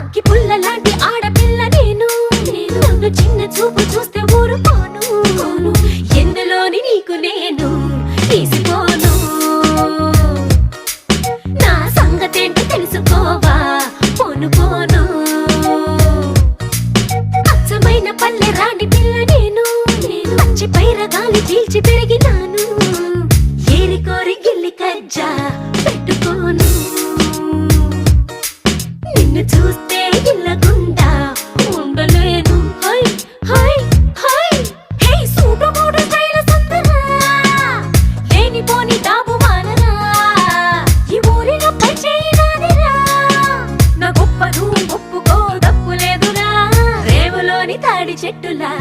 అగ్గి పుల్ల లాంటి ఆడపిల్ల నేను నన్ను చిన్న చూపు చూస్తే ఊరుకోను ఎందులోని నీకు నేను తీసిపోను నా సంగతేంటి తెలుసుకోవా పోను పోను అచ్చమైన పల్లె రాణి పిల్ల నేను పచ్చి పైరగాలి చీల్చి పెరిగినాను ఏరి కోరి గిల్లి కజ్జా పెట్టుకోను నిన్ను చూస్తే ఇల్లగుండా ఉండలేను హై హై హై హే సూటు మూడు స్టైల్ సుందరా లేనిపోని డాబు మానరా ఈ ఊరిలో పై చేయనాదిరా నా గొప్పను ఒప్పుకో తప్పు లేదురా రేవులోని తాడి చెట్టులా